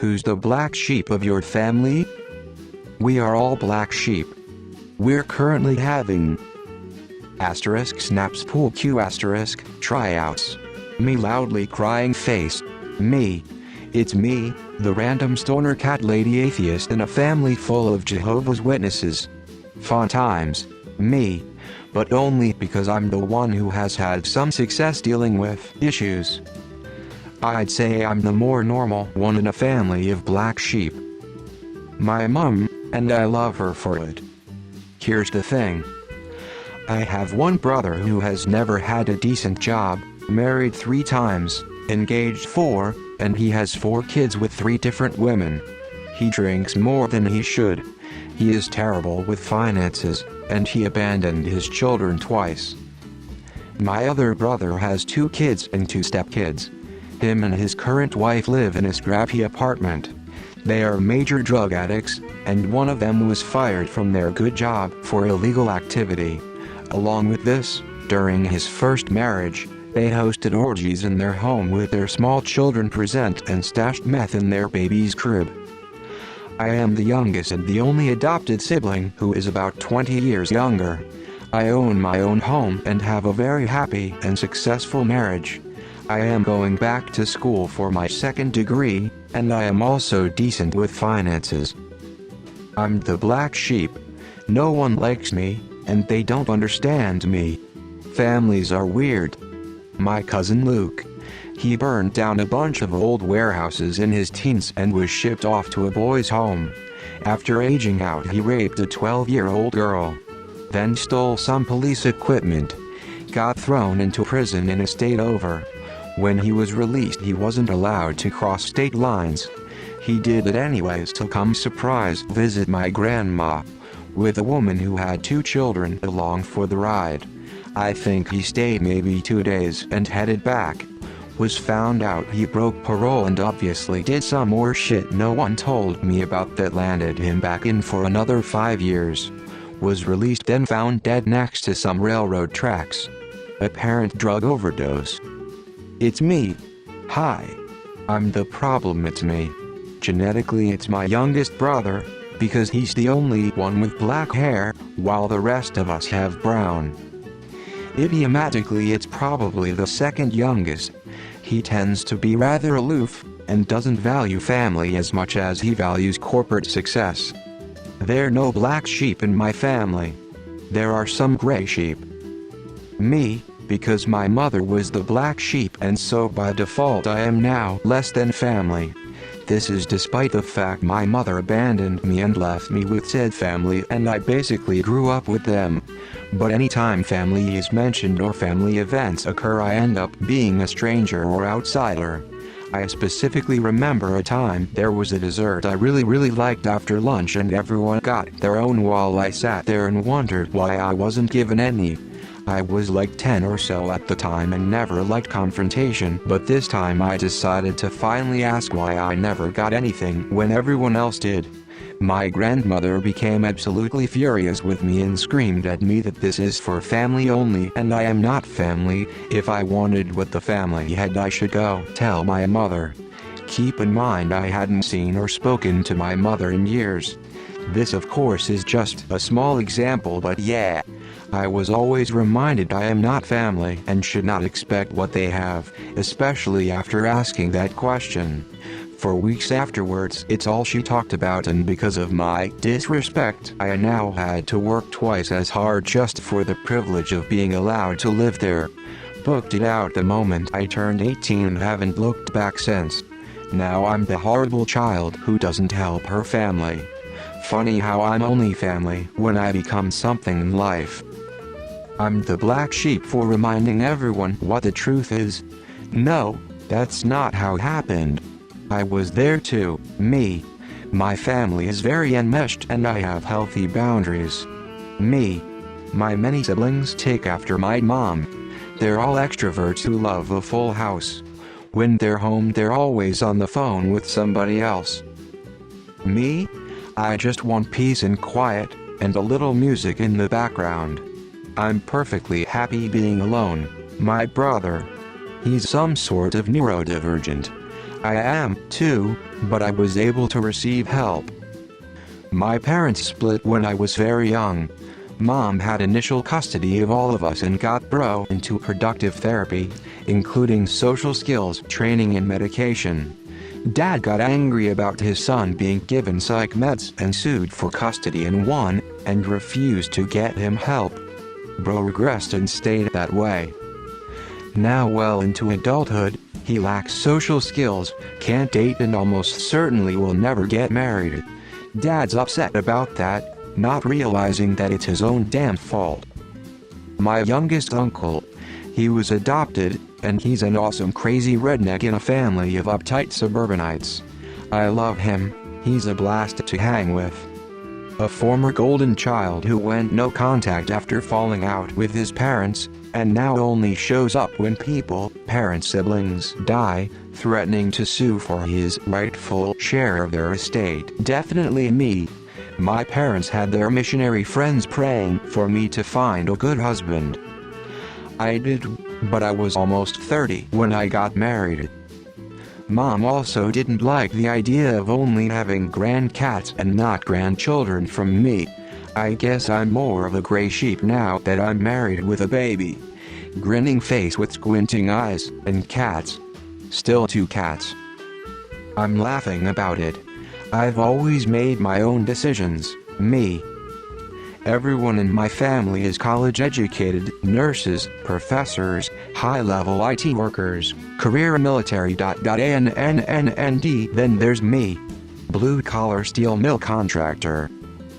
Who's the black sheep of your family? We are all black sheep. We're currently having snaps pool Q tryouts. Me loudly crying face. Me. It's me, the random stoner cat lady atheist in a family full of Jehovah's Witnesses. Fun times. Me. But only because I'm the one who has had some success dealing with issues. I'd say I'm the more normal one in a family of black sheep. My mum, and I love her for it. Here's the thing. I have one brother who has never had a decent job, married 3 times, engaged 4, and he has 4 kids with 3 different women. He drinks more than he should. He is terrible with finances, and he abandoned his children twice. My other brother has 2 kids and 2 stepkids. Him and his current wife live in a scrappy apartment. They are major drug addicts, and one of them was fired from their good job for illegal activity. Along with this, during his first marriage, they hosted orgies in their home with their small children present and stashed meth in their baby's crib. I am the youngest and the only adopted sibling who is about 20 years younger. I own my own home and have a very happy and successful marriage. I am going back to school for my 2nd degree, and I am also decent with finances. I'm the black sheep. No one likes me, and they don't understand me. Families are weird. My cousin Luke. He burned down a bunch of old warehouses in his teens and was shipped off to a boys' home. After aging out, he raped a 12-year-old girl. Then stole some police equipment. Got thrown into prison in a state over. When he was released, he wasn't allowed to cross state lines. He did it anyways to come surprise visit my grandma, with a woman who had 2 children along for the ride. I think he stayed maybe 2 days and headed back. Was found out he broke parole and obviously did some more shit no one told me about that landed him back in for another 5 years. Was released then found dead next to some railroad tracks. Apparent drug overdose. It's me. Hi. I'm the problem, it's me. Genetically it's my youngest brother, because he's the only one with black hair, while the rest of us have brown. Idiomatically it's probably the 2nd youngest. He tends to be rather aloof, and doesn't value family as much as he values corporate success. There are no black sheep in my family. There are some gray sheep. Me, because my mother was the black sheep and so by default I am now less than family. This is despite the fact my mother abandoned me and left me with said family and I basically grew up with them. But anytime family is mentioned or family events occur I end up being a stranger or outsider. I specifically remember a time there was a dessert I really liked after lunch and everyone got their own while I sat there and wondered why I wasn't given any. I was like 10 or so at the time and never liked confrontation, but this time I decided to finally ask why I never got anything when everyone else did. My grandmother became absolutely furious with me and screamed at me that this is for family only and I am not family. If I wanted what the family had I should go tell my mother. Keep in mind I hadn't seen or spoken to my mother in years. This of course is just a small example, but yeah. I was always reminded I am not family and should not expect what they have, especially after asking that question. For weeks afterwards it's all she talked about, and because of my disrespect I now had to work twice as hard just for the privilege of being allowed to live there. Booked it out the moment I turned 18 and haven't looked back since. Now I'm the horrible child who doesn't help her family. Funny how I'm only family when I become something in life. I'm the black sheep for reminding everyone what the truth is. No, that's not how it happened. I was there too, me. My family is very enmeshed and I have healthy boundaries. Me. My many siblings take after my mom. They're all extroverts who love a full house. When they're home they're always on the phone with somebody else. Me? I just want peace and quiet, and a little music in the background. I'm perfectly happy being alone. My brother. He's some sort of neurodivergent. I am, too, but I was able to receive help. My parents split when I was very young. Mom had initial custody of all of us and got bro into productive therapy, including social skills training and medication. Dad got angry about his son being given psych meds and sued for custody and won, and refused to get him help. Bro regressed and stayed that way. Now well into adulthood, he lacks social skills, can't date and almost certainly will never get married. Dad's upset about that, not realizing that it's his own damn fault. My youngest uncle, he was adopted, and he's an awesome crazy redneck in a family of uptight suburbanites. I love him, he's a blast to hang with. A former golden child who went no contact after falling out with his parents, and now only shows up when people, parent siblings, die, threatening to sue for his rightful share of their estate. Definitely me. My parents had their missionary friends praying for me to find a good husband. I did, but I was almost 30 when I got married. Mom also didn't like the idea of only having grandcats and not grandchildren from me. I guess I'm more of a gray sheep now that I'm married with a baby. Grinning face with squinting eyes, and cats. Still 2 cats. I'm laughing about it. I've always made my own decisions, me. Everyone in my family is college educated, nurses, professors, high-level IT workers, career military. Then there's me. Blue-collar steel mill contractor.